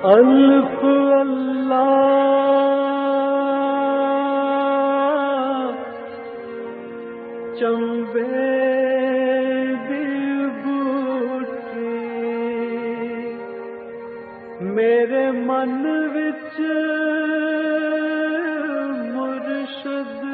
الف اللہ چمبے دی بوٹی میرے من وچ مرشد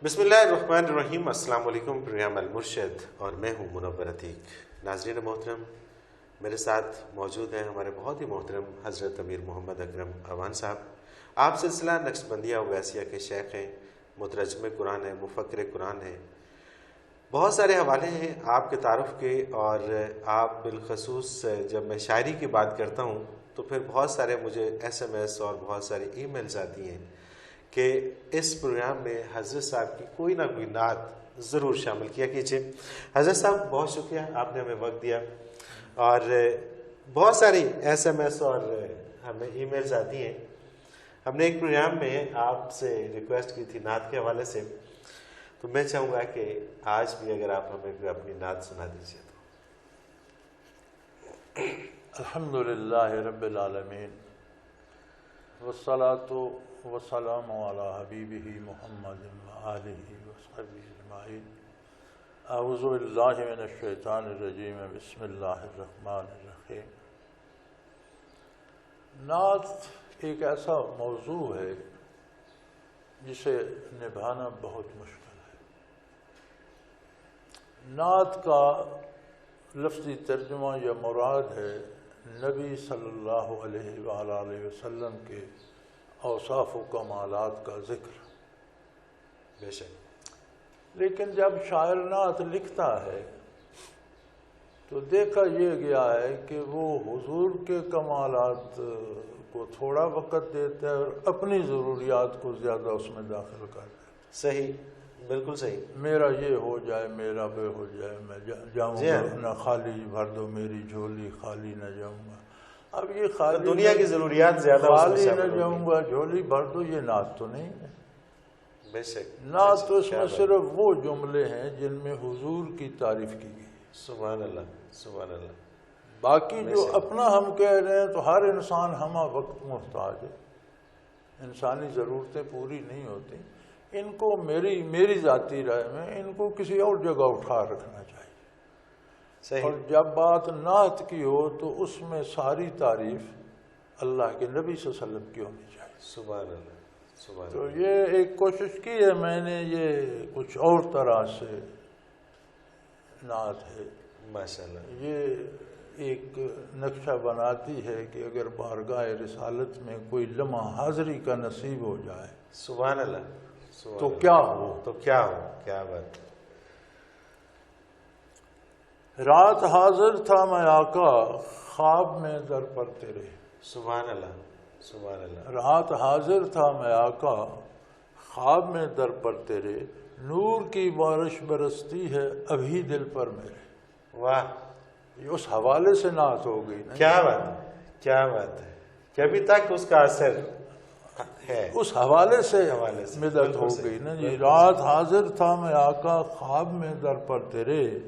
بسم اللہ الرحمن الرحیم۔ السلام علیکم، پروگرام المرشد اور میں ہوں منور عتیق۔ ناظرین محترم، میرے ساتھ موجود ہیں ہمارے بہت ہی محترم حضرت امیر محمد اکرم اعوان صاحب۔ آپ سلسلہ نقشبندیہ اویسیہ کے شیخ ہیں، مترجم قرآن ہیں، مفکر قرآن ہیں۔ بہت سارے حوالے ہیں آپ کے تعارف کے، اور آپ بالخصوص جب میں شاعری کی بات کرتا ہوں تو پھر بہت سارے مجھے SMS اور بہت سارے ای میلز آتی ہیں کہ اس پروگرام میں حضرت صاحب کی کوئی نہ کوئی نعت ضرور شامل کیا کیجیے۔ حضرت صاحب بہت شکریہ، آپ نے ہمیں وقت دیا، اور بہت ساری SMS اور ہمیں ای میلز آتی ہیں۔ ہم نے ایک پروگرام میں آپ سے ریکویسٹ کی تھی نعت کے حوالے سے، تو میں چاہوں گا کہ آج بھی اگر آپ ہمیں کوئی اپنی نعت سنا دیجیے تو۔ الحمدللہ رب العالمین، والصلاة والسلام علی حبیبہ محمد وآلہ وصحبہ اجمعین۔ اعوذ باللہ من الشیطان الرجیم، بسم اللہ الرحمن الرحیم۔ نعت ایک ایسا موضوع ہے جسے نبھانا بہت مشکل ہے۔ نعت کا لفظی ترجمہ یا مراد ہے نبی صلی اللہ علیہ وآلہ وسلم کے اوصاف و کمالات کا ذکر۔ بے شک۔ لیکن جب شاعر نعت لکھتا ہے تو دیکھا یہ گیا ہے کہ وہ حضور کے کمالات کو تھوڑا وقت دیتا ہے اور اپنی ضروریات کو زیادہ اس میں داخل کر دیتا ہے۔ صحیح، بالکل صحیح۔ میرا یہ ہو جائے، میرا وہ ہو جائے، میں جاؤں گا نہ خالی بھر دو میری جھولی، خالی نہ جاؤں گا۔ اب یہ خالی دنیا کی ضروریات زیادہ، خالی نہ جاؤں گا جھولی بھر دو، یہ نعت تو نہیں ہے۔ بے شک۔ نعت تو اس میں صرف وہ جملے ہیں جن میں حضور کی تعریف کی گئی۔ سبحان اللہ، سبحان اللہ۔ باقی جو اپنا ہم کہہ رہے ہیں تو ہر انسان ہمہ وقت محتاج ہے، انسانی ضرورتیں پوری نہیں ہوتی۔ ان کو میری ذاتی رائے میں ان کو کسی اور جگہ اٹھا رکھنا چاہیے۔ صحیح۔ اور جب بات نعت کی ہو تو اس میں ساری تعریف اللہ کے نبی صلی اللہ علیہ وسلم کی ہونی چاہیے۔ سبحان اللہ، سبحان اللہ۔ تو یہ ایک کوشش کی ہے میں نے، یہ کچھ اور طرح سے نعت ہے۔ ماشاءاللہ۔ یہ ایک نقشہ بناتی ہے کہ اگر بارگاہ رسالت میں کوئی لمحہ حاضری کا نصیب ہو جائے سبحان اللہ، تو کیا ہو۔ تو کیا ہو، کیا بات۔ رات حاضر تھا میں آقا، خواب میں در پر تیرے۔ سبحان اللہ، سبحان اللہ۔ رات حاضر تھا میں آقا، خواب میں در پر تیرے، نور کی بارش برستی ہے ابھی دل پر میرے۔ واہ، یہ اس حوالے سے نعت ہو گئی نا۔ کیا بات ہے، کیا بات ہے کہ ابھی تک اس کا اثر ہے، اس حوالے سے مدد ہو بالکل گئی نا جی۔ بالکل رات حاضر تھا میں آقا، خواب میں در پر تیرے،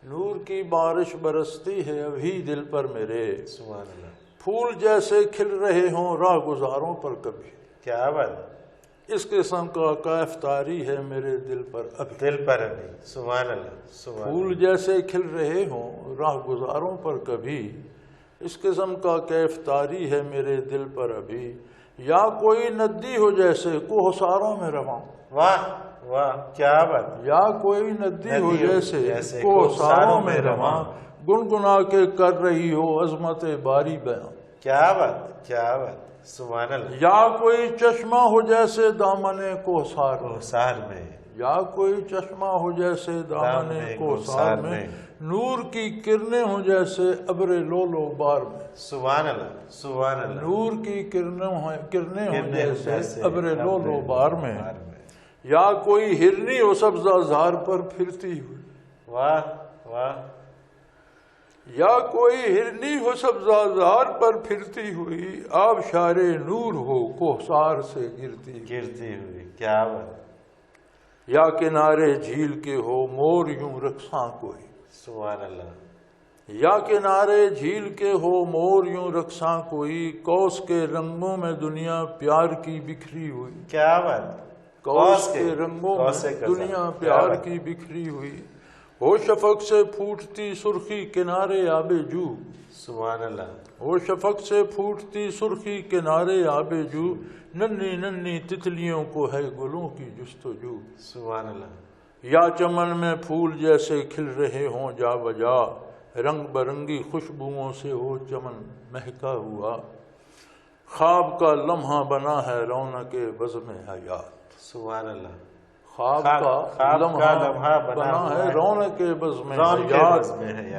نور کی بارش برستی ہے ابھی دل پر میرے، سبحان اللہ۔ پھول جیسے کھل رہے ہوں راہ گزاروں پر کبھی، کیا بات، اس قسم کا کیف طاری ہے میرے دل پر ابھی۔ دل پر ابھی، سبحان اللہ، سبحان پھول اللہ۔ جیسے کھل رہے ہوں راہ گزاروں پر کبھی، اس قسم کا کیف طاری ہے میرے دل پر ابھی، یا کوئی ندی ہو جیسے کوہساروں میں رواں۔ واہ واہ، کیا بات۔ یا کوئی ندی ہو جیسے کوہساروں میں رواں، گنگنا کے کر رہی ہو عظمت باری بیاں۔ کیا بات، کیا بات، سبحان اللہ۔ یا کوئی چشمہ ہو جیسے دامن کوہسار میں، کوثر میں، یا کوئی چشمہ ہو جیسے دامن کوثر میں، نور کی کرنیں ہوں جیسے ابر لولو بار میں۔ سبحان اللہ، سبحان اللہ۔ نور کی کرنیں ہوں جیسے ابر لولو بار میں، یا کوئی ہرنی ہو سبزہ زار پر پھرتی ہوئی۔ واہ واہ۔ یا کوئی ہرنی ہو سبزہ پر پھرتی ہوئی، آبشار نور ہو کوہسار سے گرتی ہوئی، کیا بات، یا کنارے جھیل کے ہو مور یوں رقصاں کوئی، سبحان اللہ، یا کنارے جھیل کے ہو مور یوں رقصاں کوئی، کوس کے رنگوں میں دنیا پیار کی بکھری ہوئی، کیا بات، کوس کے رنگوں میں دنیا پیار کی بکھری ہوئی، ہو شفق سے پھوٹتی سرخی کنارے آب جو، سبحان اللہ، ہو شفق سے پھوٹتی سرخی کنارے آب جو، ننھی ننھی تتلیوں کو ہے گلوں کی جستجو، سبحان اللہ، یا چمن میں پھول جیسے کھل رہے ہوں جا بجا، رنگ برنگی خوشبوؤں سے ہو چمن مہکا ہوا، خواب کا لمحہ بنا ہے رونق بزم حیات، سبحان اللہ، خواب کا لمحہ بنا ہے رونق بزم حیات،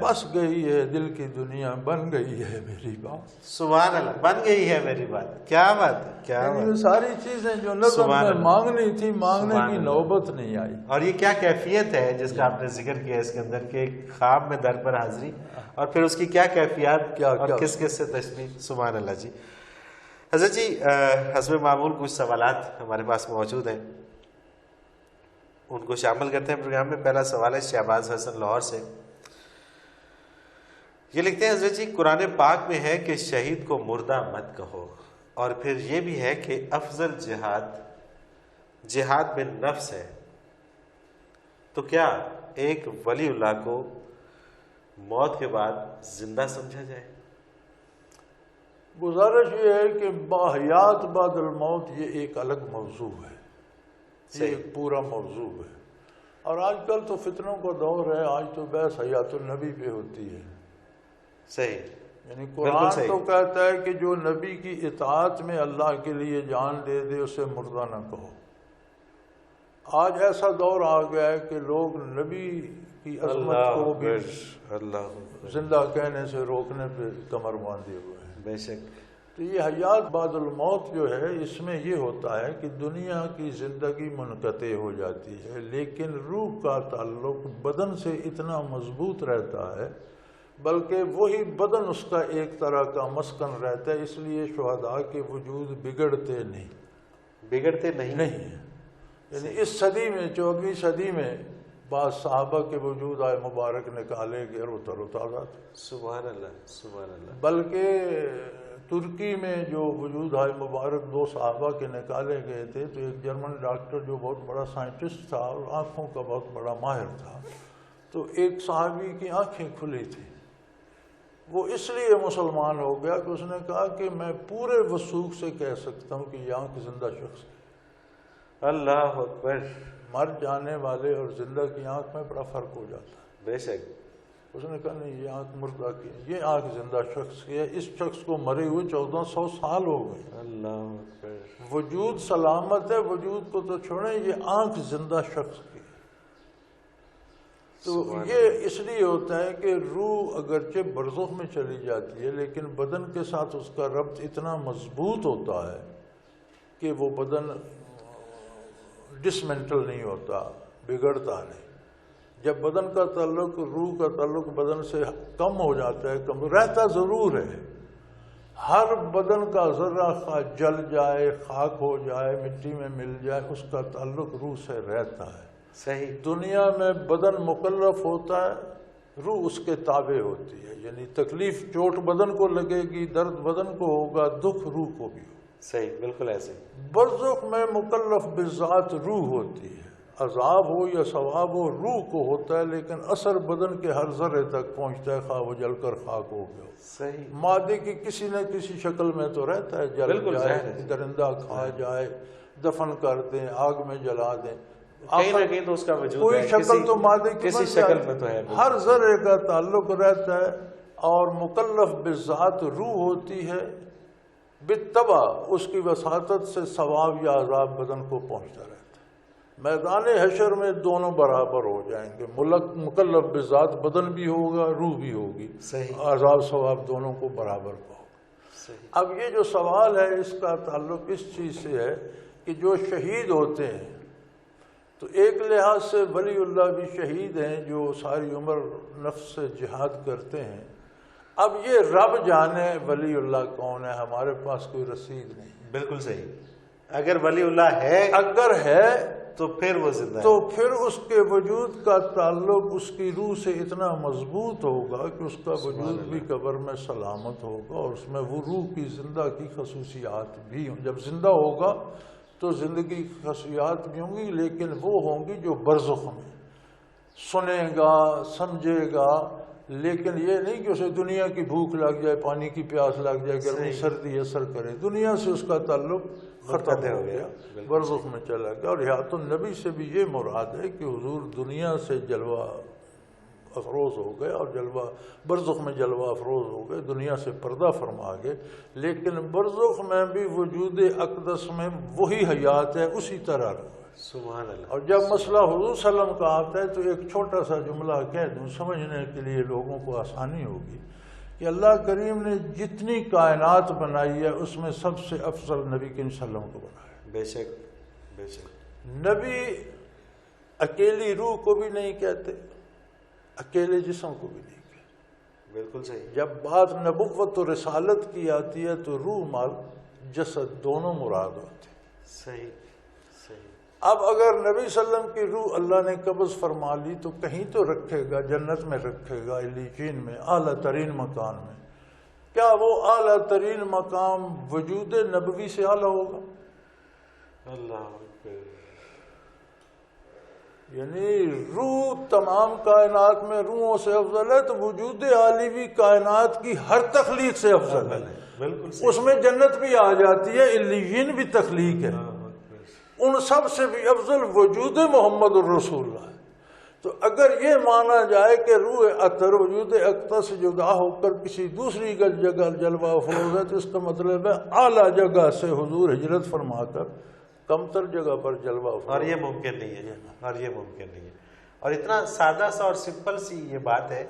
بس گئی ہے دل کی دنیا بن گئی ہے میری بات، سبحان اللہ، بن گئی ہے میری بات، کیا بات ہے، کیا بات، یہ ساری چیزیں جو نظم میں مانگنی تھی مانگنے کی نوبت نہیں آئی۔ اور یہ کیا کیفیت ہے جس کا آپ نے ذکر کیا اس کے اندر کہ ایک خواب میں در پر حاضری، اور پھر اس کی کیا کیفیت اور کس کس سے تشبیہ، سبحان اللہ جی۔ حضرت جی حسب معمول کچھ سوالات ہمارے پاس موجود ہیں، ان کو شامل کرتے ہیں پروگرام میں۔ پہلا سوال ہے شہباز حسن لاہور سے، یہ لکھتے ہیں حضرت جی قرآن پاک میں ہے کہ شہید کو مردہ مت کہو، اور پھر یہ بھی ہے کہ افضل جہاد بن نفس ہے، تو کیا ایک ولی اللہ کو موت کے بعد زندہ سمجھا جائے؟ گزارش یہ ہے کہ باحیات بعد الموت یہ ایک الگ موضوع ہے، یہ ایک پورا موضوع ہے، اور آج کل تو فتنوں کا دور ہے، آج تو بحث حیات النبی پہ ہوتی ہے۔ صحیح، یعنی قرآن تو کہتا ہے کہ جو نبی کی اطاعت میں اللہ کے لیے جان دے دے اسے مردہ نہ کہو۔ آج ایسا دور آ گیا ہے کہ لوگ نبی کی عظمت کو بھی زندہ کہنے سے روکنے پہ کمر باندھے ہوئے ہیں۔ بے شک، تو یہ حیات بعد الموت جو ہے اس میں یہ ہوتا ہے کہ دنیا کی زندگی منقطع ہو جاتی ہے، لیکن روح کا تعلق بدن سے اتنا مضبوط رہتا ہے، بلکہ وہی بدن اس کا ایک طرح کا مسکن رہتا ہے، اس لیے شہداء کے وجود بگڑتے نہیں۔ یعنی اس صدی میں 14ویں صدی میں بعض صحابہ کے وجود آئے مبارک نکالے گئے اور وہ تر و تازہ تھے، سبحان اللہ، سبحان اللہ، بلکہ ترکی میں جو وجود آئے مبارک 2 صحابہ کے نکالے گئے تھے، تو ایک جرمن ڈاکٹر جو بہت بڑا سائنٹسٹ تھا اور آنکھوں کا بہت بڑا ماہر تھا، تو ایک صحابی کی آنکھیں کھلی تھیں، وہ اس لیے مسلمان ہو گیا کہ اس نے کہا کہ میں پورے وثوق سے کہہ سکتا ہوں کہ یہ آنکھ زندہ شخص کی۔ اللہ اکبر، مر جانے والے اور زندہ کی آنکھ میں بڑا فرق ہو جاتا ہے۔ بے شک، اس نے کہا نہیں یہ آنکھ مردہ کی ہے، یہ آنکھ زندہ شخص کی ہے، اس شخص کو مرے ہوئے 1400 سال ہو گئے، اللہ اکبر، وجود سلامت ہے، وجود کو تو چھوڑیں، یہ آنکھ زندہ شخص کی ہے۔ تو یہ اس لیے ہوتا ہے کہ روح اگرچہ برزخ میں چلی جاتی ہے، لیکن بدن کے ساتھ اس کا ربط اتنا مضبوط ہوتا ہے کہ وہ بدن ڈسمنٹل نہیں ہوتا، بگڑتا نہیں۔ جب بدن کا تعلق، روح کا تعلق بدن سے کم ہو جاتا ہے، کم رہتا ضرور ہے، ہر بدن کا ذرہ خواہ جل جائے، خاک ہو جائے، مٹی میں مل جائے، اس کا تعلق روح سے رہتا ہے۔ صحیح، دنیا میں بدن مکلف ہوتا ہے، روح اس کے تابع ہوتی ہے، یعنی تکلیف چوٹ بدن کو لگے گی، درد بدن کو ہوگا، دکھ روح کو بھی ہوگا۔ صحیح، بالکل ایسے۔ برزخ میں مکلف بذات روح ہوتی ہے، عذاب ہو یا ثواب ہو روح کو ہوتا ہے، لیکن اثر بدن کے ہر ذرے تک پہنچتا ہے، خواہ وہ جل کر خاک ہو گیا۔ صحیح، مادے کی کسی نہ کسی شکل میں تو رہتا ہے، جل جائے، درندہ کھا جائے، دفن کر دیں، آگ میں جلا دیں، کہیں نہ کہیں تو اس کا وجود کوئی ہے، شکل تو مادے کی کسی شکل میں تو ہے، ہر ذرے کا تعلق رہتا ہے، اور مکلف بذات روح ہوتی ہے، بالطبع اس کی وساطت سے ثواب یا عذاب بدن کو پہنچتا رہتا ہے۔ میدان حشر میں دونوں برابر ہو جائیں گے، مکلف بذات بدن بھی ہوگا، روح بھی ہوگی، عذاب ثواب دونوں کو برابر ہوگا۔ اب یہ جو سوال ہے اس کا تعلق اس چیز سے ہے کہ جو شہید ہوتے ہیں، تو ایک لحاظ سے ولی اللہ بھی شہید ہیں جو ساری عمر نفس سے جہاد کرتے ہیں، اب یہ رب جانے ولی اللہ کون ہے، ہمارے پاس کوئی رسید نہیں۔ بالکل صحیح۔ اگر ولی اللہ ہے اگر ہے تو پھر وہ زندہ تو ہے۔ پھر اس کے وجود کا تعلق اس کی روح سے اتنا مضبوط ہوگا کہ اس کا وجود بھی قبر میں سلامت ہوگا، اور اس میں وہ روح کی زندہ کی خصوصیات بھی ہوں۔ جب زندہ ہوگا تو زندگی کی خصوصیات بھی ہوں گی، لیکن وہ ہوں گی جو برزخ میں سنے گا، سمجھے گا، لیکن یہ نہیں کہ اسے دنیا کی بھوک لگ جائے، پانی کی پیاس لگ جائے، گرمی سردی اثر کرے، دنیا سے اس کا تعلق ختم ہو گیا، برزخ میں چلا گیا۔ اور حیات النبی سے بھی یہ مراد ہے کہ حضور دنیا سے جلوہ افروز ہو گئے اور جلوہ برزخ میں جلوہ افروز ہو گئے، دنیا سے پردہ فرما گئے، لیکن برزخ میں بھی وجود اقدس میں وہی حیات ہے، اسی طرح رہا۔ سبحان اللہ۔ اور جب مسئلہ حضور صلی اللہ علیہ وسلم کا آتا ہے تو ایک چھوٹا سا جملہ کہہ دوں سمجھنے کے لیے لوگوں کو آسانی ہوگی کہ اللہ کریم نے جتنی کائنات بنائی ہے اس میں سب سے افضل نبی کریم صلی اللہ علیہ وسلم کو بنایا۔ بے شک بے شک۔ نبی اکیلی روح کو بھی نہیں کہتے، اکیلے جسم کو بھی نہیں کہتے۔ بالکل صحیح۔ جب بات نبوت و رسالت کی آتی ہے تو روح مال جسد دونوں مراد ہوتے ہیں۔ صحیح صحیح۔ اب اگر نبی صلی اللہ علیہ وسلم کی روح اللہ نے قبض فرما لی تو کہیں تو رکھے گا، جنت میں رکھے گا، علیین میں، اعلیٰ ترین مکان میں۔ کیا وہ اعلیٰ ترین مقام وجود نبوی سے اعلیٰ ہوگا؟ اللہ اکبر۔ یعنی روح تمام کائنات میں روحوں سے افضل ہے تو وجود عالی بھی کائنات کی ہر تخلیق سے افضل ہے۔ بالکل اس میں جنت بھی آ جاتی ہے، علیین بھی تخلیق ہے، ان سب سے بھی افضل وجود محمد الرسول اللہ ہے۔ تو اگر یہ مانا جائے کہ روح اطہر وجود اقدس سے جدا ہو کر کسی دوسری جگہ جلوہ افروز ہے تو اس کا مطلب ہے اعلیٰ جگہ سے حضور ہجرت فرما کر کمتر جگہ پر جلوہ افروز۔ اور یہ ممکن نہیں ہے، اور یہ ممکن نہیں ہے، اور اتنا سادہ سا اور سمپل سی یہ بات ہے،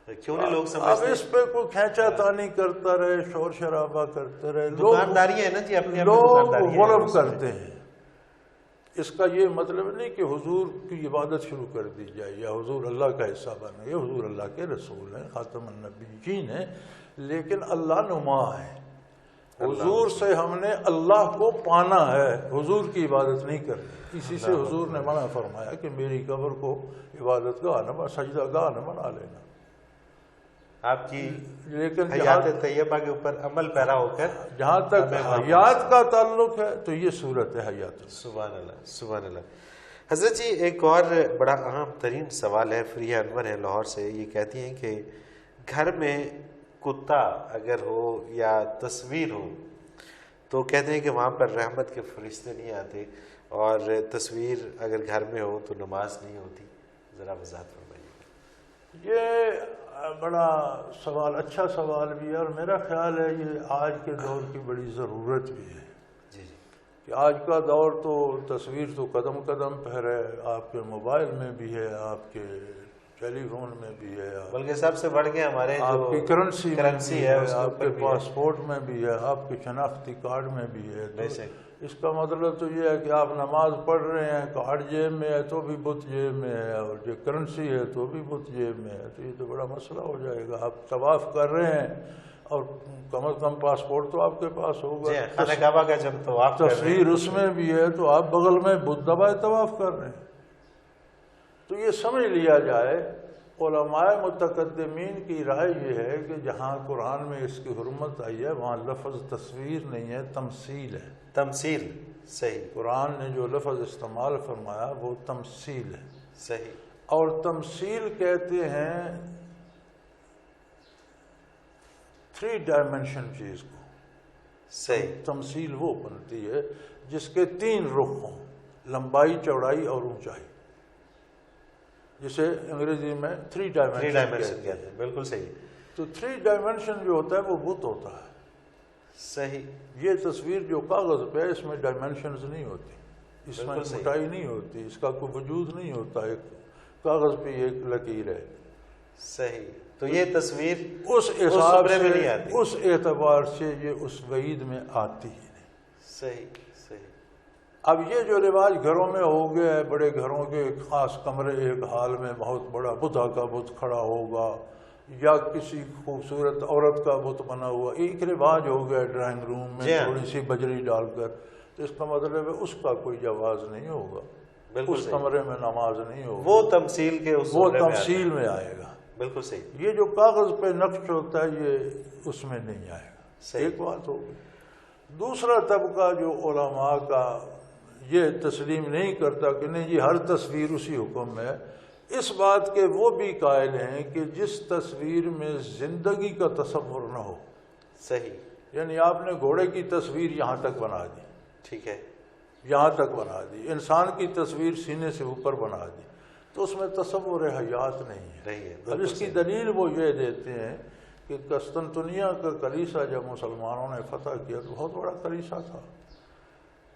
کیوں نہیں لوگ اب سمجھتے؟ اس پہ کوئی کھینچا تانی کرتا رہے، شور شرابہ کرتے رہے، دکانداری ہے نا جی، اپنی لوگ دکانداری ہے۔ غلب کرتے ہیں۔ اس کا یہ مطلب نہیں کہ حضور کی عبادت شروع کر دی جائے یا حضور اللہ کا حصہ بنے، یہ حضور اللہ کے رسول ہیں، خاتم النبیین ہیں، لیکن اللہ نما ہے۔ حضور سے ہم نے اللہ کو پانا ہے، حضور کی عبادت نہیں کرنی۔ اسی سے حضور نے منع فرمایا کہ میری قبر کو عبادت گاہ نہ، سجدہ گاہ نہ بنا لینا۔ آپ کی لیکن حیات طیبہ کے اوپر عمل پیرا ہو کر جہاں تک حیات کا تعلق ہے تو یہ صورت ہے حیات۔ سبحان اللہ سبحان اللہ۔ حضرت جی ایک اور بڑا اہم ترین سوال ہے، فریہ انور ہے لاہور سے، یہ کہتی ہیں کہ گھر میں کتا اگر ہو یا تصویر ہو تو کہتے ہیں کہ وہاں پر رحمت کے فرشتے نہیں آتے، اور تصویر اگر گھر میں ہو تو نماز نہیں ہوتی، ذرا وضاحت فرمائیے۔ یہ بڑا سوال، اچھا سوال بھی ہے، اور میرا خیال ہے یہ آج کے دور کی بڑی ضرورت بھی ہے جی جی۔ کہ آج کا دور تو تصویر تو قدم قدم پہ ہے، آپ کے موبائل میں بھی ہے، آپ کے ٹیلی فون میں بھی ہے، بلکہ سب سے بڑھ کے ہمارے آپ کی کرنسی ہے، آپ کے پاسپورٹ میں بھی ہے، آپ کے شناختی کارڈ میں بھی ہے۔ اس کا مطلب تو یہ ہے کہ آپ نماز پڑھ رہے ہیں، کارڈ جیب میں ہے تو بھی بت جیب میں ہے، اور جو کرنسی ہے تو بھی بت جیب میں ہے، تو یہ تو بڑا مسئلہ ہو جائے گا۔ آپ طواف کر رہے ہیں اور کم از کم پاسپورٹ تو آپ کے پاس ہوگا، خانہ کعبہ کا جب طواف تصویر اس میں بھی ہے تو آپ بغل میں بت دبائے طواف کر رہے ہیں۔ تو یہ سمجھ لیا جائے، علماء متقدمین کی رائے یہ ہے کہ جہاں قرآن میں اس کی حرمت آئی ہے وہاں لفظ تصویر نہیں ہے، تمثیل ہے۔ تمثیل، صحیح۔ قرآن نے جو لفظ استعمال فرمایا وہ تمثیل ہے، صحیح۔ اور تمثیل کہتے ہیں 3 ڈائمینشن چیز کو۔ صحیح۔ تمثیل وہ بنتی ہے جس کے 3 رخ ہوں، لمبائی، چوڑائی اور اونچائی، جسے انگریزی میں 3 ڈائمینشن کہتے ہیں۔ بالکل صحیح۔ تو 3 ڈائمینشن جو ہوتا ہے وہ بت ہوتا ہے۔ صحیح۔ یہ تصویر جو کاغذ پہ ہے اس میں ڈائمینشنز نہیں ہوتی، اس میں موٹائی نہیں ہوتی، اس کا کوئی وجود نہیں ہوتا، ایک کاغذ پہ ایک لکیر ہے۔ صحیح۔ تو یہ تصویر اس حساب سے، نہیں آتی، اس اعتبار سے یہ اس وعید میں آتی ہی نہیں۔ صحیح صحیح۔ اب یہ جو رواج گھروں میں ہو گیا ہے، بڑے گھروں کے خاص کمرے، ایک حال میں بہت بڑا بدھا کا بت کھڑا ہوگا یا کسی خوبصورت عورت کا بت بنا ہوا، ایک رواج ہو گیا ڈرائنگ روم میں تھوڑی سی بجری ڈال کر، تو اس کا مطلب ہے اس کا کوئی جواز نہیں ہوگا، اس کمرے میں نماز نہیں ہوگی، وہ تمثیل کے وہ تمثیل میں آئے گا۔ بالکل صحیح۔ یہ جو کاغذ پہ نقش ہوتا ہے یہ اس میں نہیں آئے گا، ایک بات ہوگی۔ دوسرا طبقہ جو علماء کا یہ تسلیم نہیں کرتا کہ نہیں جی ہر تصویر اسی حکم میں ہے، اس بات کے وہ بھی قائل ہیں کہ جس تصویر میں زندگی کا تصور نہ ہو، صحیح، یعنی آپ نے گھوڑے کی تصویر یہاں تک بنا دی، ٹھیک ہے، یہاں تک بنا دی، انسان کی تصویر سینے سے اوپر بنا دی، تو اس میں تصور حیات نہیں ہے۔ اب اس کی دلیل وہ یہ دیتے ہیں کہ قسطنطنیہ کا کلیسا جب مسلمانوں نے فتح کیا تو بہت بڑا کلیسا تھا،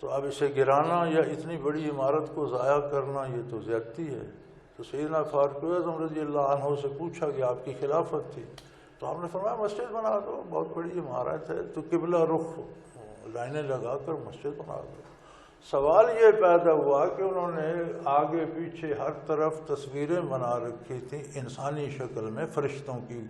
تو اب اسے گرانا یا اتنی بڑی عمارت کو ضائع کرنا یہ تو زیادتی ہے۔ تو سیدنا فاروق اعظم رضی اللہ عنہ سے پوچھا کہ آپ کی خلافت تھی تو آپ نے فرمایا مسجد بنا دو، بہت بڑی عمارت ہے تو قبلہ رخ لائنیں لگا کر مسجد بنا دو۔ سوال یہ پیدا ہوا کہ انہوں نے آگے پیچھے ہر طرف تصویریں بنا رکھی تھیں انسانی شکل میں، فرشتوں کی،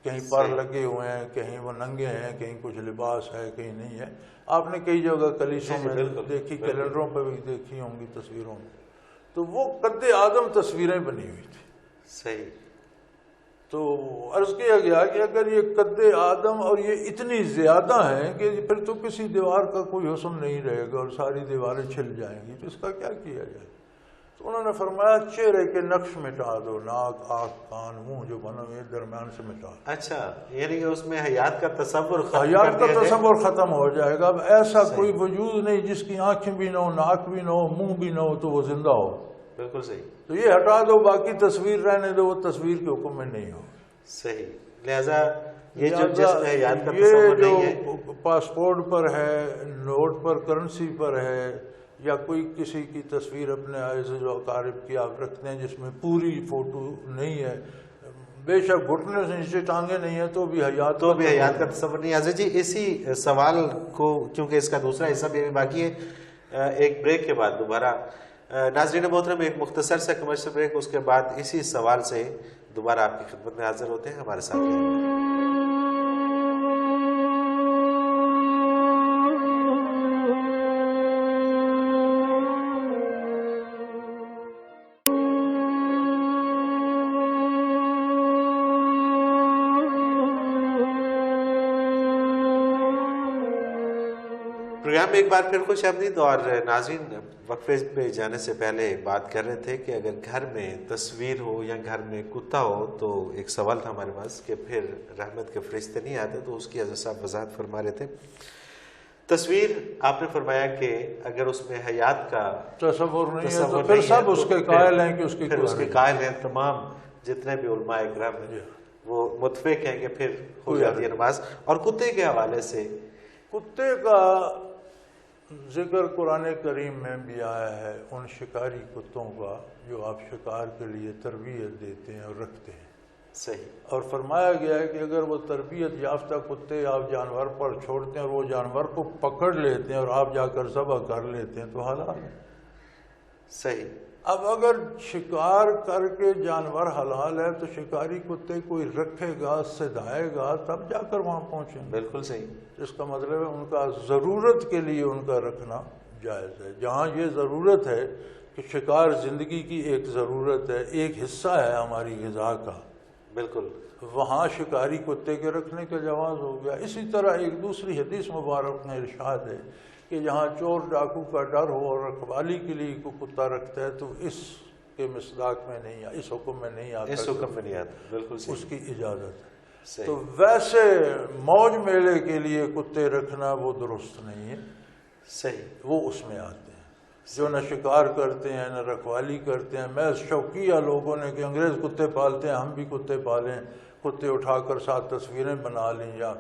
کہیں پر لگے ہوئے ہیں، کہیں وہ ننگے ہیں، کہیں کچھ لباس ہے، کہیں نہیں ہے۔ آپ نے کئی جگہ کلیسوں میں دیکھی، کیلنڈروں پہ بھی دیکھی ہوں گی تصویروں میں، تو وہ قد آدم تصویریں بنی ہوئی تھی۔ صحیح۔ تو عرض کیا گیا کہ اگر یہ قد آدم اور یہ اتنی زیادہ ہیں کہ پھر تو کسی دیوار کا کوئی حسن نہیں رہے گا اور ساری دیواریں چھل جائیں گی، تو اس کا کیا کیا جائے؟ تو انہوں نے فرمایا چہرے کے نقش مٹا دو، ناک، آنکھ، کان، منہ جو بنا ہوئے درمیان سے مٹا دو۔ اچھا، یعنی کہ اس میں حیات کا تصور حیات کا تصور ختم ہو جائے گا۔ اب ایسا کوئی وجود نہیں جس کی آنکھیں بھی نہ ہو، ناک بھی نہ ہو، منہ بھی نہ ہو تو وہ زندہ ہو۔ بالکل صحیح۔ تو یہ ہٹا دو، باقی تصویر رہنے دو، وہ تصویر کے حکم میں نہیں ہو۔ صحیح۔ لہذا یہ جو جس میں حیات کا تصور نہیں ہے، یہ جو پاسپورٹ پر ہے، نوٹ پر، کرنسی پر ہے، یا کوئی کسی کی تصویر اپنے عزیز و اقارب کی آپ رکھتے ہیں جس میں پوری فوٹو نہیں ہے، بے شک گھٹنے سے نیچے ٹانگیں نہیں ہیں تو بھی حیات کا تصور نہیں۔ حضرت جی اسی سوال کو، کیونکہ اس کا دوسرا حصہ بھی باقی ہے، ایک بریک کے بعد دوبارہ ناظرین محترم ایک مختصر سا کمرشل بریک، اس کے بعد اسی سوال سے دوبارہ آپ کی خدمت میں حاضر ہوتے ہیں، ہمارے ساتھ رہیے۔ پروگرام میں ایک بار پھر خوش آمدید۔ اور ناظرین وقفے پہ جانے سے پہلے بات کر رہے تھے کہ اگر گھر میں تصویر ہو یا گھر میں کتا ہو تو ایک سوال تھا ہمارے پاس کہ پھر رحمت کے فرشتے نہیں آتے، تو اس کی حضرت صاحب وضاحت فرما رہے تھے۔ تصویر آپ نے فرمایا کہ اگر اس میں حیات کا تصور نہیں ہے تو پھر سب اس کے قائل ہیں کہ اس کے قائل ہیں، تمام جتنے بھی علماء اکرام ہیں وہ متفق ہیں کہ پھر ہو جاتی ہے نماز۔ اور کتے کے حوالے سے، کتے کا ذکر قرآن کریم میں بھی آیا ہے، ان شکاری کتوں کا جو آپ شکار کے لیے تربیت دیتے ہیں اور رکھتے ہیں۔ صحیح۔ اور فرمایا گیا ہے کہ اگر وہ تربیت یافتہ کتے آپ جانور پر چھوڑتے ہیں اور وہ جانور کو پکڑ لیتے ہیں اور آپ جا کر ذبح کر لیتے ہیں تو حلال ہے۔ صحیح۔ اب اگر شکار کر کے جانور حلال ہے تو شکاری کتے کوئی رکھے گا، سدھائے گا، تب جا کر وہاں پہنچیں۔ بالکل صحیح۔ اس کا مطلب ہے ان کا ضرورت کے لیے ان کا رکھنا جائز ہے۔ جہاں یہ ضرورت ہے کہ شکار زندگی کی ایک ضرورت ہے، ایک حصہ ہے ہماری غذا کا، بالکل، وہاں شکاری کتے کے رکھنے کا جواز ہو گیا۔ اسی طرح ایک دوسری حدیث مبارک میں ارشاد ہے کہ جہاں چور ڈاکو کا ڈر ہو اور رکھوالی کے لیے کوئی کتا رکھتا ہے تو اس کے مصداق میں نہیں، اس حکم میں نہیں آتا، اس حکم میں نہیں آتا، بالکل صحیح، اس کی اجازت ہے۔ صحیح۔ تو ویسے موج میلے کے لیے کتے رکھنا وہ درست نہیں ہے، صحیح، وہ اس میں آتے ہیں جو نہ شکار کرتے ہیں نہ رکھوالی کرتے ہیں۔ میں شوقیہ لوگوں نے کہ انگریز کتے پالتے ہیں ہم بھی کتے پالیں، کتے اٹھا کر ساتھ تصویریں بنا لیں، یا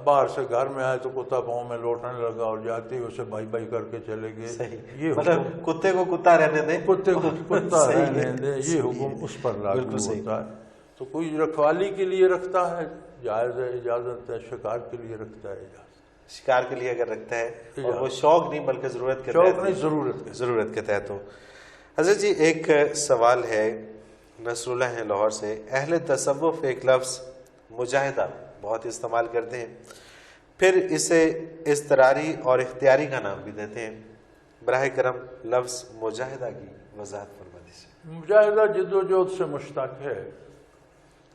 باہر سے گھر میں آئے تو کتا پاؤں میں لوٹنے لگا اور جاتے ہی اسے بائی بائی کر کے چلے گئے۔ یہ مطلب کتے کو کتا رہنے دیں، کتے کو کتا رہنے دیں، یہ حکم اس پر لاگو ہوتا ہے۔ تو کوئی رکھوالی کے لیے رکھتا ہے جائز ہے، اجازت ہے، شکار کے لیے رکھتا ہے اجازت، شکار کے لیے اگر رکھتا ہے اور وہ شوق نہیں بلکہ ضرورت کے شوق نہیں، ضرورت کے تحت ہو۔ حضرت جی ایک سوال ہے، نصر اللہ ہے لاہور سے، اہل تصوف ایک لفظ مجاہدہ بہت استعمال کرتے ہیں، پھر اسے اضطراری اور اختیاری کا نام بھی دیتے ہیں۔ براہ کرم لفظ مجاہدہ کی وضاحت فرما دیجیے۔ مجاہدہ جد و جہد سے مشتق ہے،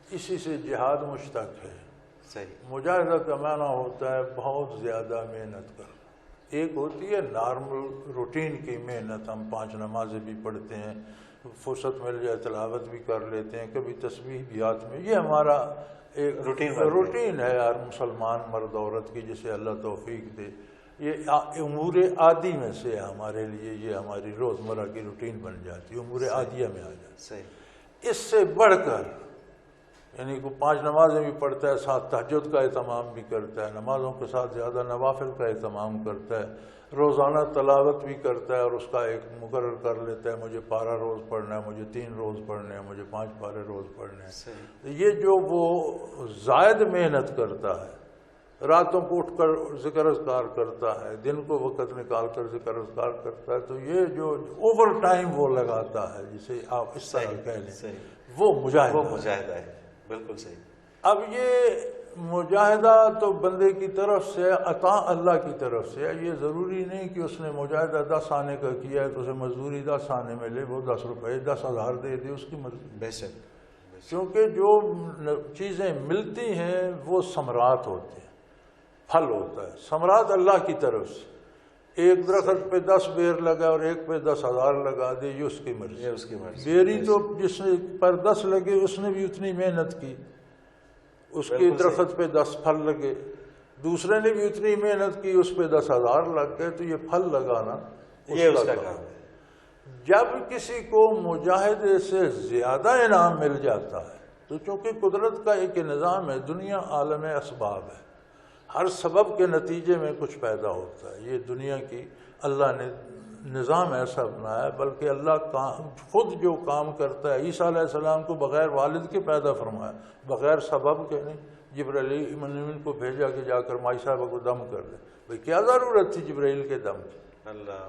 اسی سے جہاد مشتق ہے۔ صحیح۔ مجاہدہ کا معنی ہوتا ہے بہت زیادہ محنت کرنا۔ ایک ہوتی ہے نارمل روٹین کی محنت، ہم 5 نمازیں بھی پڑھتے ہیں، فرصت مل جائے تلاوت بھی کر لیتے ہیں، کبھی تسبیح بھی ہاتھ میں، یہ ہمارا ایک روٹین ہے یار مسلمان مرد عورت کی، جسے اللہ توفیق دے۔ یہ امور عادی میں سے ہمارے لیے یہ ہماری روزمرہ کی روٹین بن جاتی ہے، امور عادیہ میں آ جاتی۔ صحیح۔ اس سے بڑھ کر یعنی کو 5 نمازیں بھی پڑھتا ہے، ساتھ تہجد کا اہتمام بھی کرتا ہے، نمازوں کے ساتھ زیادہ نوافل کا اہتمام کرتا ہے، روزانہ تلاوت بھی کرتا ہے اور اس کا ایک مقرر کر لیتا ہے، مجھے پارہ روز پڑھنا ہے، مجھے 3 روز پڑھنے ہیں، مجھے 5 پارے روز پڑھنے ہیں۔ یہ جو وہ زائد محنت کرتا ہے، راتوں کو اٹھ کر ذکر اذکار کرتا ہے، دن کو وقت نکال کر ذکر اذکار کرتا ہے، تو یہ جو اوور ٹائم وہ لگاتا ہے، جسے آپ اس طرح کہہ لیں، وہ مجاہدہ ہے۔ بالکل صحیح۔ اب یہ مجاہدہ تو بندے کی طرف سے، عطا اللہ کی طرف سے، یہ ضروری نہیں کہ اس نے مجاہدہ 10 آنے کا کیا ہے تو اسے مزدوری 10 آنے میں لے، وہ 10 روپے 10,000 دے دے، اس کی مرضی۔ بے شک۔ کیونکہ جو چیزیں ملتی ہیں وہ ثمرات ہوتے ہیں، پھل ہوتا ہے، ثمرات اللہ کی طرف سے۔ ایک درخت پہ 10 بیر لگا اور ایک پہ 10,000 لگا دے، یہ اس کی مرضی۔ اس کی مرضی۔ بیری تو جس پر 10 لگے اس نے بھی اتنی محنت کی، اس کے درخت پہ 10 پھل لگے، دوسرے نے بھی اتنی محنت کی، اس پہ 10,000 لگ گئے، تو یہ پھل لگانا یہ اس کا کام ہے۔ جب کسی کو مجاہدے سے زیادہ انعام مل جاتا ہے تو چونکہ قدرت کا ایک نظام ہے، دنیا عالم اسباب ہے، ہر سبب کے نتیجے میں کچھ پیدا ہوتا ہے۔ یہ دنیا کی اللہ نے نظام ایسا بنایا ہے، بلکہ اللہ خود جو کام کرتا ہے، عیسیٰ علیہ السلام کو بغیر والد کے پیدا فرمایا، بغیر سبب کے نہیں۔ جبرائیل امین کو بھیجا کہ جا کر مائی صاحبہ کو دم کر دے، بھئی کیا ضرورت تھی جبرائیل کے دم کی؟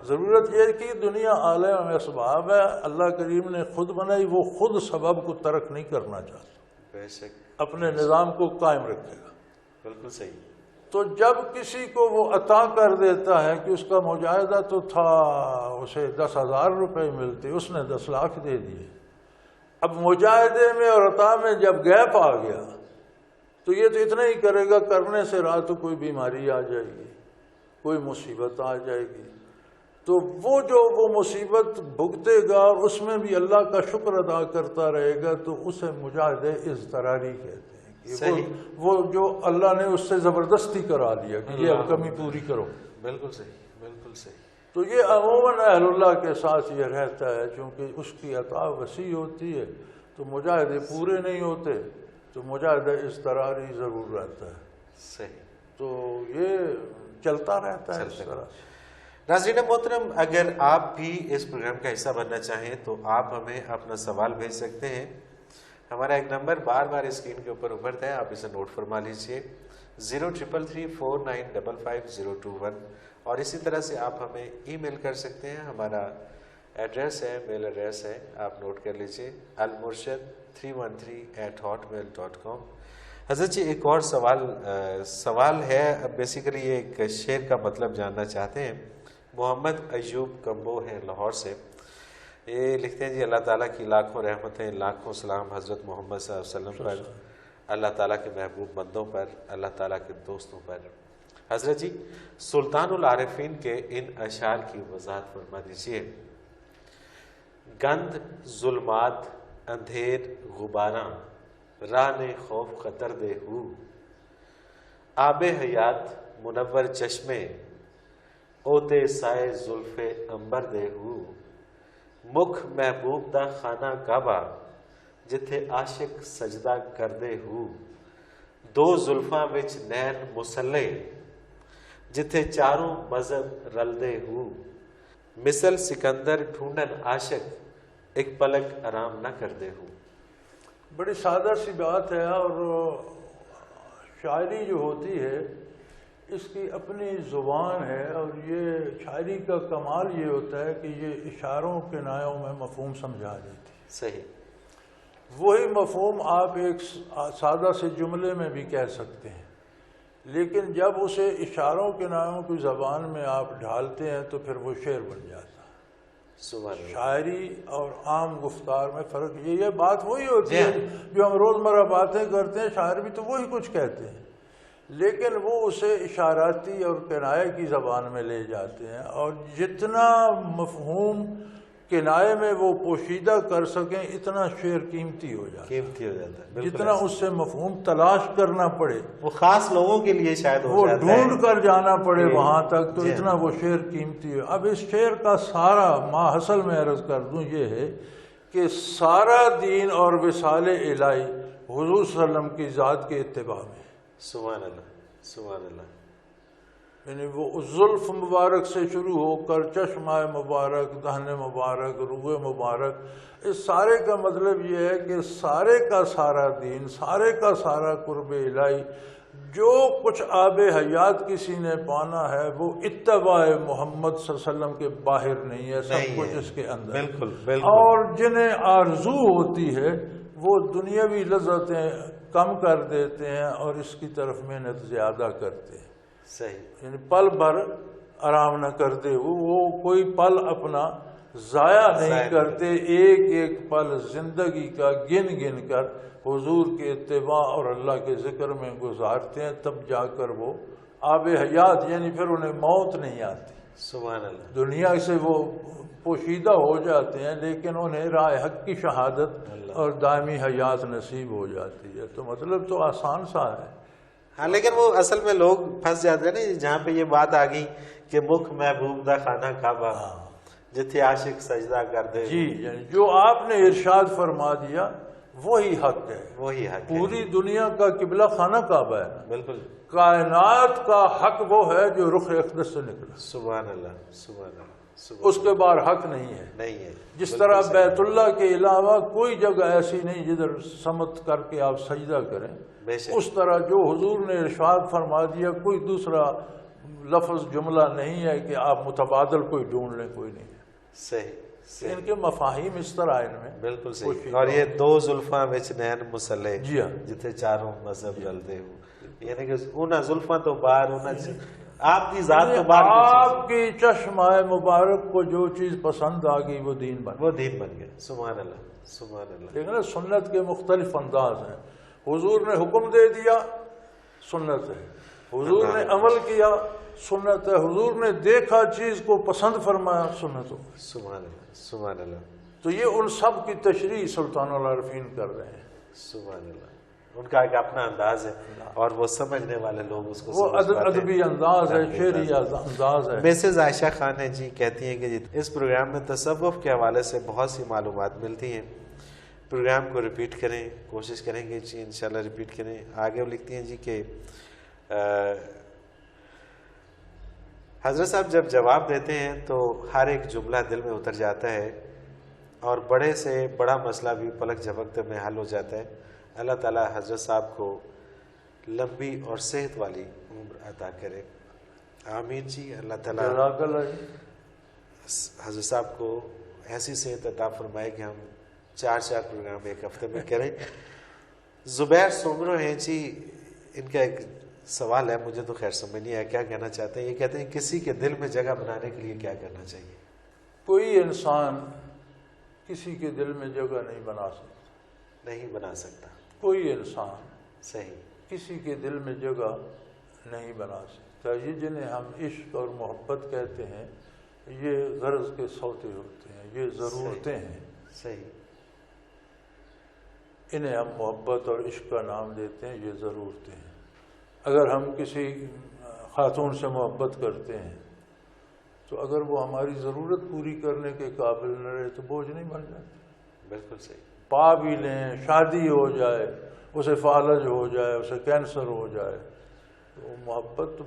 ضرورت یہ کہ دنیا عالم اسباب ہے، اللہ کریم نے خود بنائی، وہ خود سبب کو ترک نہیں کرنا چاہتا، بے شک، اپنے نظام کو قائم رکھے گا۔ بالکل صحیح۔ تو جب کسی کو وہ عطا کر دیتا ہے کہ اس کا مجاہدہ تو تھا، اسے 10,000 روپے ملتے، اس نے 10 لاکھ دے دیے، اب مجاہدے میں اور عطا میں جب گیپ آ گیا تو یہ تو اتنا ہی کرے گا، کرنے سے رات کو کوئی بیماری آ جائے گی، کوئی مصیبت آ جائے گی، تو وہ مصیبت بھگتے گا اور اس میں بھی اللہ کا شکر ادا کرتا رہے گا، تو اسے مجاہدے اضطراری کہتے ہیں۔ وہ جو اللہ نے اس سے زبردستی کرا لیا کہ یہ اب کمی پوری کرو۔ بالکل صحیح، بالکل صحیح۔ تو یہ عموماً اہل اللہ کے ساتھ یہ رہتا ہے، چونکہ اس کی عطا وسیع ہوتی ہے تو مجاہدے پورے نہیں ہوتے، تو مجاہدہ اضطراری ضرور رہتا ہے۔ صحیح۔ تو یہ چلتا رہتا ہے اس طرح سے۔ ناظرین محترم، اگر آپ بھی اس پروگرام کا حصہ بننا چاہیں تو آپ ہمیں اپنا سوال بھیج سکتے ہیں۔ ہمارا ایک نمبر بار بار اسکرین کے اوپر ابھرتا ہے، آپ اسے نوٹ فرما لیجئے، 0333455021، اور اسی طرح سے آپ ہمیں ای میل کر سکتے ہیں۔ ہمارا ایڈریس ہے، میل ایڈریس ہے، آپ نوٹ کر لیجئے، almurshid313@hotmail.com۔ حضرت جی ایک اور سوال ہے، بیسیکلی یہ ایک شعر کا مطلب جاننا چاہتے ہیں۔ محمد ایوب کمبو ہیں لاہور سے، یہ لکھتے ہیں جی اللہ تعالیٰ کی لاکھوں رحمتیں، لاکھوں سلام حضرت محمد صلی اللہ علیہ وسلم پر، اللہ تعالیٰ کے محبوب بندوں پر، اللہ تعالیٰ کے دوستوں پر۔ حضرت جی سلطان العارفین کے ان اشعار کی وضاحت فرما دیجیے۔ گند ظلمات اندھیر غباراں، راہ خوف خطر دے ہو، آب حیات منور چشمے، اوتے سائے زلف انبر دے ہو، مکھ محبوب دا خانہ کعبہ، جتھے عاشق سجدہ کردے ہو، دو زلفاں وچ نین مسلے، جتھے چاروں مذہب رلدے ہو، مثل سکندر ڈھونڈن عاشق، ایک پلک آرام نہ کردے ہو۔ بڑی سادہ سی بات ہے، اور شاعری جو ہوتی ہے اس کی اپنی زبان ہے، اور یہ شاعری کا کمال یہ ہوتا ہے کہ یہ اشاروں کے نایوں میں مفہوم سمجھا دیتی ہے۔ صحیح۔ وہی مفہوم آپ ایک سادہ سے جملے میں بھی کہہ سکتے ہیں، لیکن جب اسے اشاروں کنایوں کی زبان میں آپ ڈھالتے ہیں تو پھر وہ شعر بن جاتا ہے۔ سبحان اللہ۔ شاعری اور عام گفتار میں فرق یہ بات وہی ہوتی ہے جو ہم روزمرہ باتیں کرتے ہیں، شاعر بھی تو وہی کچھ کہتے ہیں، لیکن وہ اسے اشاراتی اور کنایے کی زبان میں لے جاتے ہیں، اور جتنا مفہوم کنایے میں وہ پوشیدہ کر سکیں اتنا شعر قیمتی ہو جاتا ہے، قیمتی ہو جاتا ہے، بالکل جتنا اس سے مفہوم تلاش کرنا پڑے، وہ خاص لوگوں کے لیے شاید ہو وہ جاتا ہے، ڈھونڈ کر جانا پڑے جی، وہاں تک، تو جی، اتنا وہ شعر قیمتی ہے۔ اب اس شعر کا سارا ماحصل میں عرض کر دوں یہ ہے کہ سارا دین اور وصال الہی حضور صلی اللہ علیہ وسلم کی ذات کے اتباع میں، سبحان اللہ، سبحان اللہ، یعنی وہ زلف مبارک سے شروع ہو کر چشمہ مبارک، دہن مبارک، روح مبارک، اس سارے کا مطلب یہ ہے کہ سارے کا سارا دین، سارے کا سارا قرب الہی، جو کچھ آب حیات کسی نے پانا ہے وہ اتباع محمد صلی اللہ علیہ وسلم کے باہر نہیں ہے، سب کچھ اس کے اندر، بالکل بالکل، اور جنہیں آرزو ہوتی ہے وہ دنیاوی لذتیں کم کر دیتے ہیں اور اس کی طرف محنت زیادہ کرتے ہیں، صحیح، یعنی پل بھر آرام نہ کرتے ہوئے وہ کوئی پل اپنا ضائع نہیں کرتے، ایک ایک پل زندگی کا گن گن کر حضور کے اتباع اور اللہ کے ذکر میں گزارتے ہیں، تب جا کر وہ آب حیات، یعنی پھر انہیں موت نہیں آتی، سبحان اللہ، دنیا سے وہ پوشیدہ ہو جاتے ہیں لیکن انہیں راہ حق کی شہادت اور دائمی حیات نصیب ہو جاتی ہے۔ تو مطلب تو آسان سا ہے، ہاں، لیکن وہ اصل میں لوگ پھنس جاتے ہیں نا، جہاں پہ یہ بات آ گئی کہ مکھ محبوب دا خانہ کعبہ جتھے عاشق سجدہ کر دے، جی، یعنی جو آپ نے ارشاد فرما دیا وہی حق ہے، وہی حق ہے، پوری دنیا کا قبلہ خانہ کعبہ ہے، بالکل، کائنات کا حق وہ ہے جو رخ اقدس سے نکلا، سبحان اللہ، سبحان اللہ، اس کے بعد حق نہیں ہے۔ نہیں ہے، جس طرح بیت اللہ کے علاوہ کوئی جگہ ایسی نہیں جدھر سمت کر کے آپ سجدہ کریں، بے شک، اس طرح جو حضور نے ارشاد فرما دیا کوئی دوسرا لفظ جملہ نہیں ہے کہ آپ متبادل کوئی ڈھونڈ لیں، کوئی نہیں ہے۔ صحیح، ان کے مفاہیم اس طرح ان میں بالکل صحیح، اور یہ دو زلفاں وچ نین مسلے، جی ہاں، جتھے چاروں مذہب رلدے ہو، یعنی کہ انہاں زلفاں تو باہر، انہاں آپ کی ذات تو باہر، آپ کی چشمہ مبارک کو جو چیز پسند آ گئی وہ دین بن، وہ دین بن گیا، سبحان اللہ، سبحان اللہ، لیکن سنت کے مختلف انداز ہیں، حضور نے حکم دے دیا سنت ہے، حضور نے عمل کیا سنت ہے، حضور نے دیکھا چیز کو پسند فرمایا سنت ہو، سبحان اللہ، سبحان اللہ، تو یہ ان سب کی تشریح سلطان العارفین کر رہے ہیں، سبحان اللہ، ان کا ایک اپنا انداز ہے اور وہ سمجھنے والے لوگ اس کو وہ سمجھ پاتے ہیں۔ ادبی انداز ہے، شعری انداز ہے۔ مسز عائشہ خان ہے جی، کہتی ہیں کہ اس پروگرام میں تصوف کے حوالے سے بہت سی معلومات ملتی ہیں، پروگرام کو ریپیٹ کریں، کوشش کریں گے جی انشاءاللہ ریپیٹ کریں۔ آگے وہ لکھتی ہیں جی کہ حضرت صاحب جب جواب دیتے ہیں تو ہر ایک جملہ دل میں اتر جاتا ہے اور بڑے سے بڑا مسئلہ بھی پلک جھپکتے میں حل ہو جاتا ہے۔ اللہ تعالیٰ حضرت صاحب کو لمبی اور صحت والی عمر عطا کرے، آمین جی۔ اللہ تعالیٰ حضرت صاحب کو ایسی صحت عطا فرمائے کہ ہم 4 پروگرام ایک ہفتے میں کریں۔ زبیر سومرو ہیں جی، ان کا ایک سوال ہے، مجھے تو خیر سمجھ نہیں آیا کیا کہنا چاہتے ہیں۔ یہ کہتے ہیں کسی کے دل میں جگہ بنانے کے لیے کیا کرنا چاہیے؟ کوئی انسان کسی کے دل میں جگہ نہیں بنا سکتا، نہیں بنا سکتا، کوئی انسان صحیح، کسی کے دل میں جگہ نہیں بنا سکتا۔ یہ جنہیں ہم عشق اور محبت کہتے ہیں یہ غرض کے سوتے ہوتے ہیں، یہ ضرورتیں ہیں، صحیح، انہیں ہم محبت اور عشق کا نام دیتے ہیں، یہ ضرورتیں ہیں۔ اگر ہم کسی خاتون سے محبت کرتے ہیں تو اگر وہ ہماری ضرورت پوری کرنے کے قابل نہ رہے تو بوجھ نہیں بن جاتی، بالکل صحیح، پا بھی لیں، شادی ہو جائے، اسے فالج ہو جائے، اسے کینسر ہو جائے، تو محبت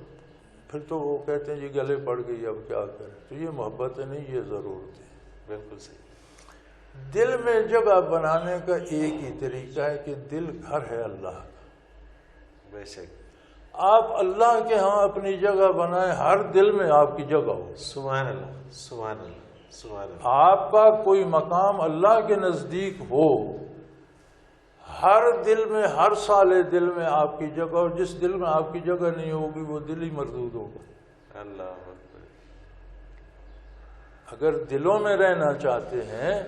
پھر تو وہ کہتے ہیں یہ گلے پڑ گئی اب کیا کریں، تو یہ محبت نہیں، یہ ضرورت ہے۔ بالکل صحیح، دل میں جگہ بنانے کا ایک ہی طریقہ ہے کہ دل گھر ہے اللہ کا، بے شک، آپ اللہ کے ہاں اپنی جگہ بنائیں، ہر دل میں آپ کی جگہ ہو، سبحان اللہ، سبحان اللہ، سبحان اللہ، آپ کا کوئی مقام اللہ کے نزدیک ہو ہر دل میں، ہر سالے دل میں آپ کی جگہ، اور جس دل میں آپ کی جگہ نہیں ہوگی وہ دل ہی مردود ہوگا۔ اللہ اکبر۔ اگر دلوں میں رہنا چاہتے ہیں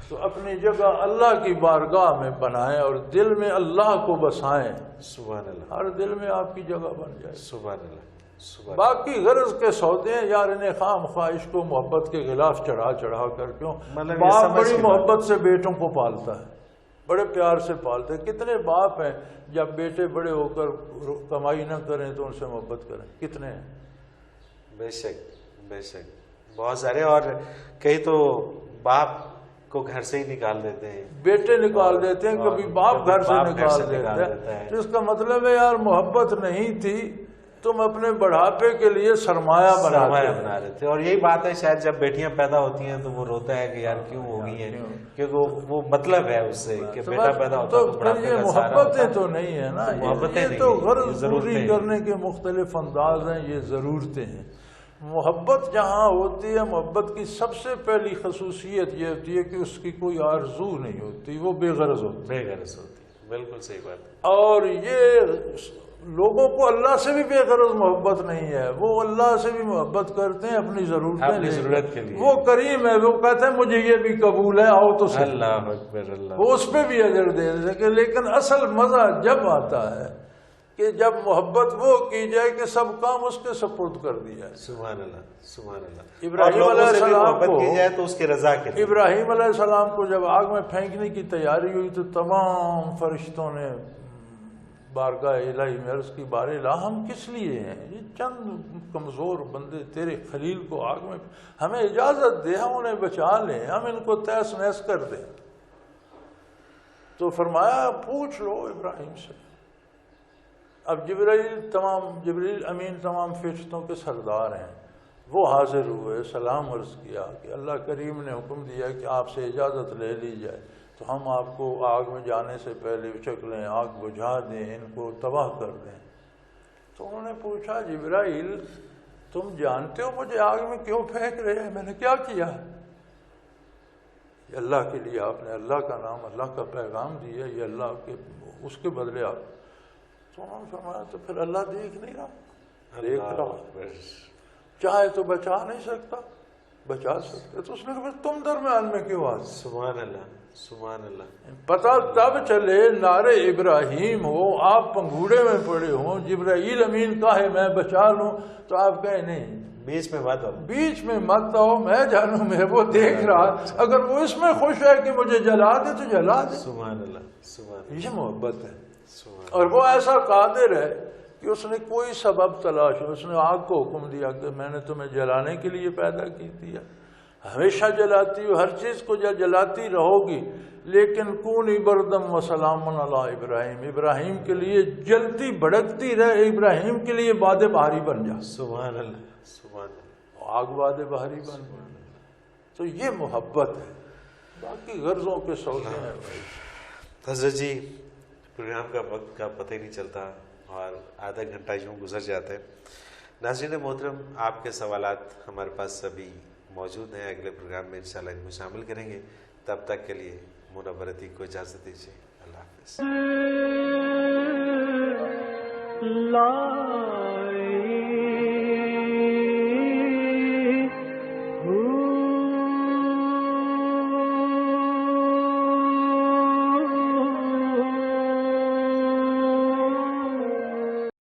تو اپنی جگہ اللہ کی بارگاہ میں بنائیں اور دل میں اللہ کو بسائیں، سبحان اللہ، ہر دل میں آپ کی جگہ بن جائے۔ سبحان اللہ، سبحان باقی غرض کے سودے ہیں یار، انہیں خام خواہش کو محبت کے خلاف چڑھا کر کیوں؟ مطلب یہ باپ سمجھ بڑی کے محبت سے بیٹوں کو پالتا ہے، بڑے پیار سے پالتے ہیں۔ کتنے باپ ہیں جب بیٹے بڑے ہو کر کمائی نہ کریں تو ان سے محبت کریں؟ کتنے ہیں؟ بے شک، بے شک، بہت سارے۔ اور کئی تو باپ کو گھر سے ہی نکال دیتے ہیں، بیٹے نکال دیتے ہیں، کبھی باپ گھر سے نکال دیتا دیتا ہے۔ ہے۔ اس کا مطلب ہے یار محبت نہیں تھی، تم اپنے بڑھاپے کے لیے سرمایہ بنا رہے تھے۔ اور یہی بات ہے، شاید جب بیٹیاں پیدا ہوتی ہیں تو وہ روتا ہے کہ یار کیوں ہو گئی ہیں، کیونکہ وہ مطلب ہے اس سے کہ بیٹا پیدا ہوتا تو پھر یہ محبتیں تو نہیں ہے نا، یہ تو غرض پوری کرنے کے مختلف انداز ہیں، یہ ضرورتیں ہیں۔ محبت جہاں ہوتی ہے، محبت کی سب سے پہلی خصوصیت یہ ہوتی ہے کہ اس کی کوئی آرزو نہیں ہوتی، وہ بے غرض ہوتی، بے غرض ہوتی، بالکل صحیح بات۔ اور یہ لوگوں کو اللہ سے بھی بے غرض محبت نہیں ہے، وہ اللہ سے بھی محبت کرتے ہیں اپنی ضرورت کے لیے۔ وہ کریم ہے، وہ کہتے ہیں مجھے یہ بھی قبول ہے، آؤ تو صحیح۔ اللہ اکبر، اللہ، وہ اس پہ بھی اجر دے سکے۔ لیکن اصل مزہ جب آتا ہے کہ جب محبت وہ کی جائے کہ سب کام اس کے سپرد کر دیا ہے۔ سبحان اللہ، سبحان اللہ۔ ابراہیم علیہ السلام محبت کو کی جائے تو اس کی رضا کے لیے۔ ابراہیم علیہ السلام کو جب آگ میں پھینکنے کی تیاری ہوئی تو تمام فرشتوں نے بارگاہ الہی میں عرض کی، بار الہ ہم کس لیے ہیں؟ یہ چند کمزور بندے تیرے خلیل کو آگ میں، ہمیں اجازت دے، ہم انہیں بچا لیں، ہم ان کو تہس نہس کر دیں۔ تو فرمایا پوچھ لو ابراہیم سے۔ اب جبریل امین تمام فرشتوں کے سردار ہیں، وہ حاضر ہوئے، سلام عرض کیا کہ اللہ کریم نے حکم دیا کہ آپ سے اجازت لے لی جائے تو ہم آپ کو آگ میں جانے سے پہلے اچک لیں، آگ بجھا دیں، ان کو تباہ کر دیں۔ تو انہوں نے پوچھا جبرائیل تم جانتے ہو مجھے آگ میں کیوں پھینک رہے ہیں؟ میں نے کیا کیا؟ یہ اللہ کے لیے آپ نے اللہ کا نام، اللہ کا پیغام دیا، یہ اللہ کے اس کے بدلے آپ۔ تو انہوں نے فرمایا تو پھر اللہ دیکھ نہیں رہا؟ دیکھ رہا، چاہے تو بچا نہیں سکتا، بچا سکتے تو اس نے کہا تم درمیان میں کیوں آ؟ سبحان اللہ، سبحان اللہ۔ پتہ تب چلے نعرے ابراہیم ہو، آپ پنگوڑے میں پڑے ہوں، جبرائیل امین کہے میں بچا لوں تو آپ کہیں نہیں، بیچ میں مت آؤ، بیچ میں مت آؤ، میں جانوں میں وہ دیکھ رہا، اگر وہ اس میں خوش ہے کہ مجھے جلا دے تو جلا دے۔ سبحان اللہ، سبحان اللہ، یہ محبت ہے۔ سبحان اور وہ ایسا قادر ہے کہ اس نے کوئی سبب تلاش، اس نے آگ کو حکم دیا کہ میں نے تمہیں جلانے کے لیے پیدا کی دیا، ہمیشہ جلاتی ہو، ہر چیز کو جلاتی رہو گی، لیکن کونی بردم و سلام علی ابراہیم، ابراہیم کے لیے جلتی بھڑکتی رہے، ابراہیم کے لیے باد بہاری بن جا۔ سبحان اللہ، سبحان اللہ، آگ باد بہاری بن جا۔ تو یہ محبت ہے، باقی غرضوں کے سودے ہیں۔ حضرت جی پروگرام کا وقت کا پتہ ہی نہیں چلتا اور آدھا گھنٹہ یوں گزر جاتا ہے۔ ناظرین محترم، آپ کے سوالات ہمارے پاس ابھی موجود ہیں، اگلے پروگرام میں انشاءاللہ ان کو شامل کریں گے۔ تب تک کے لیے منور عتیق کو اجازت دیجیے، اللہ حافظ۔